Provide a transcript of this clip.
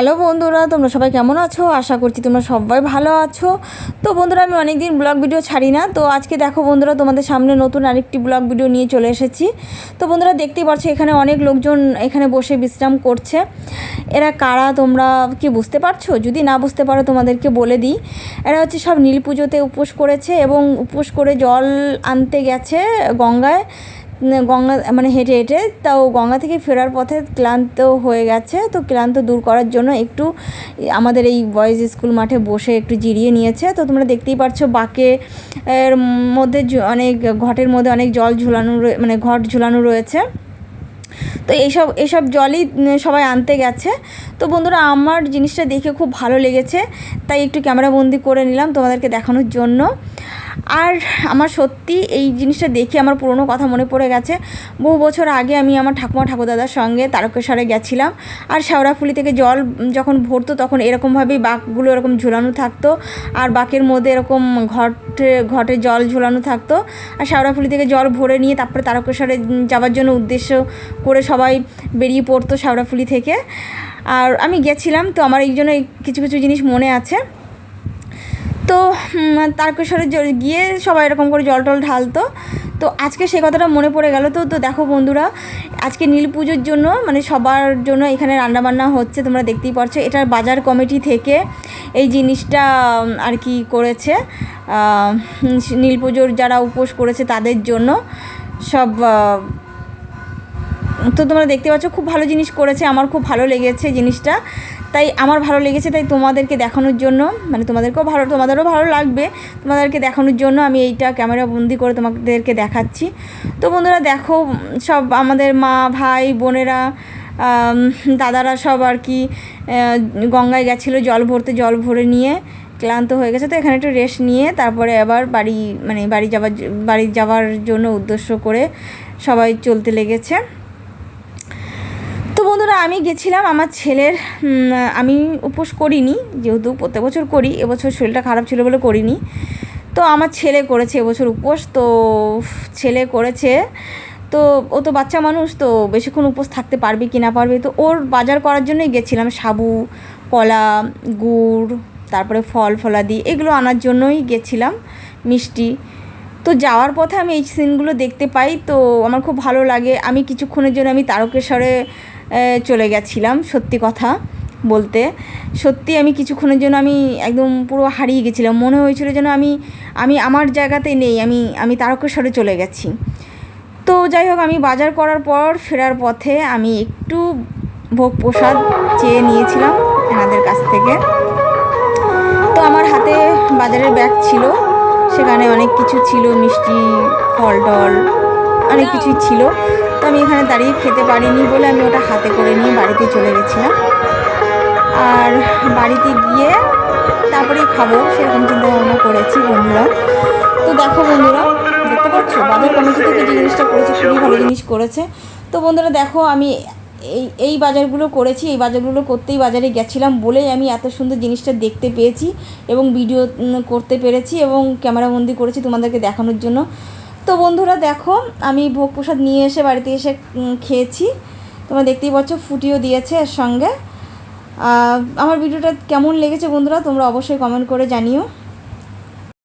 Hello বন্ধুরা, তোমরা সবাই কেমন আছো? আশা করছি তোমরা সবাই ভালো আছো। তো বন্ধুরা, আমি অনেক দিন ব্লগ ভিডিও ছাড়ি না। তো আজকে দেখো বন্ধুরা, তোমাদের সামনে নতুন আরেকটি ব্লগ ভিডিও নিয়ে চলে এসেছি। তো বন্ধুরা, দেখতেই পাচ্ছ এখানে অনেক লোকজন এখানে বসে বিশ্রাম করছে। এরা কারা তোমরা কি বুঝতে পারছো? যদি না বুঝতে পারো তোমাদেরকে বলে দিই, এরা হচ্ছে সব নীল পুজোতে উপোস করেছে এবং উপোস করে জল আনতে গেছে গঙ্গায়। গঙ্গা মানে হেঁটে হেঁটে, তাও গঙ্গা থেকে ফেরার পথে ক্লান্ত হয়ে গেছে। তো ক্লান্ত দূর করার জন্য একটু আমাদের এই বয়েজ স্কুল মাঠে বসে একটু জিরিয়ে নিয়েছে। তো তোমরা দেখতেই পারছো বাঁকে এর মধ্যে অনেক ঘটের মধ্যে অনেক জল ঝুলানো মানে ঘট ঝুলানো রয়েছে। তো এইসব জলই সবাই আনতে গেছে। তো বন্ধুরা, আমার জিনিসটা দেখে খুব ভালো লেগেছে, তাই একটু ক্যামেরাবন্দি করে নিলাম তোমাদেরকে দেখানোর জন্য। আর আমার সত্যি এই জিনিসটা দেখে আমার পুরনো কথা মনে পড়ে গেছে। বহু বছর আগে আমি আমার ঠাকুমা ঠাকুরদাদার সঙ্গে তারকেশ্বরে গেছিলাম। আর শেওড়াফুলি থেকে জল যখন ভরতো তখন এরকমভাবেই বাঁকগুলো এরকম ঝুলানো থাকতো, আর বাঁকের মধ্যে এরকম ঘটে জল ঝুলানো থাকতো। আর শেওড়াফুলি থেকে জল ভরে নিয়ে তারপরে তারকেশ্বরে যাওয়ার জন্য উদ্দেশ্য করে সবাই বেরিয়ে পড়তো শেওড়াফুলি থেকে। আর আমি গেছিলাম, তো আমার এই জন্য কিছু কিছু জিনিস মনে আছে। তো তারকেশ্বরে গিয়ে সবাই এরকম করে জল টল ঢালতো। তো আজকে সে কথাটা মনে পড়ে গেল। তো দেখো বন্ধুরা, আজকে নীল পুজোর জন্য মানে সবার জন্য এখানে রান্নাবান্না হচ্ছে, তোমরা দেখতেই পারছো। এটার বাজার কমিটি থেকে এই জিনিসটা আর কি করেছে, নীল পুজোর যারা উপোস করেছে তাদের জন্য সব। তো তোমরা দেখতে পাচ্ছ খুব ভালো জিনিস করেছে, আমার খুব ভালো লেগেছে জিনিসটা। তাই আমার ভালো লেগেছে, তাই তোমাদেরকে দেখানোর জন্য, মানে তোমাদেরও ভালো লাগবে, তোমাদেরকে দেখানোর জন্য আমি এইটা ক্যামেরা বন্দি করে তোমাদেরকে দেখাচ্ছি। তো বন্ধুরা দেখো, সব আমাদের মা ভাই বোনেরা দাদারা সব আর কি গঙ্গায় গেছিলো জল ভরতে, জল ভরে নিয়ে ক্লান্ত হয়ে গেছে। তো এখানে একটু রেস্ট নিয়ে তারপরে আবার বাড়ি যাওয়ার জন্য উদ্দেশ্য করে সবাই চলতে লেগেছে। তো বন্ধুরা, আমি গেছিলাম আমার ছেলের, আমি উপোস করিনি, যেহেতু প্রত্যেক বছর করি, এবছর শরীরটা খারাপ ছিল বলে করিনি। তো আমার ছেলে করেছে এবছর উপোস। তো ছেলে করেছে, তো ও তো বাচ্চা মানুষ, তো বেশিক্ষণ উপোস থাকতে পারবে কি না পারবে। তো ওর বাজার করার জন্যই গেছিলাম, সাবু, কলা, গুড়, তারপরে ফলাদি এগুলো আনার জন্যই গেছিলাম, মিষ্টি। তো যাওয়ার পথে আমি এই সিনগুলো দেখতে পাই, তো আমার খুব ভালো লাগে। আমি কিছুক্ষণের জন্য আমি তারকেশ্বরে চলে গেছিলাম, সত্যি কথা বলতে। সত্যি আমি কিছুক্ষণের জন্য আমি একদম পুরো হারিয়ে গেছিলাম, মনে হয়েছিল যেন আমি আমার জায়গাতেই নেই, আমি তারকেশ্বরে চলে গেছি। তো যাই হোক, আমি বাজার করার পর ফেরার পথে আমি একটু ভোগ প্রসাদ চেয়ে নিয়েছিলাম এনাদের কাছ থেকে। তো আমার হাতে বাজারের ব্যাগ ছিল, সেখানে অনেক কিছু ছিল, মিষ্টি, ফল টল অনেক কিছুই ছিল। তো আমি এখানে দাঁড়িয়ে খেতে পারিনি বলে আমি ওটা হাতে করে নিয়ে বাড়িতে চলে গেছিলাম। আর বাড়িতে গিয়ে তারপরেই খাবো সেরকম চিন্তা ভাবনা করেছি বন্ধুরা। তো দেখো বন্ধুরা, দেখতে পাচ্ছ বাজার কমিটি থেকে যে জিনিসটা করেছে খুবই ভালো জিনিস করেছে। তো বন্ধুরা দেখো, আমি এই বাজারগুলো করেছি, এই বাজারগুলো করতেই বাজারে গেছিলাম বলেই আমি এত সুন্দর জিনিসটা দেখতে পেয়েছি এবং ভিডিও করতে পেরেছি এবং ক্যামেরাবন্দি করেছি তোমাদেরকে দেখানোর জন্য। তো বন্ধুরা দেখো, আমি ভোগ প্রসাদ নিয়ে এসে বাড়িতে এসে খেয়েছি, তোমরা দেখতেই পাচ্ছ, ফুটিও দিয়েছে এর সঙ্গে। আমার ভিডিওটা কেমন লেগেছে বন্ধুরা তোমরা অবশ্যই কমেন্ট করে জানিও।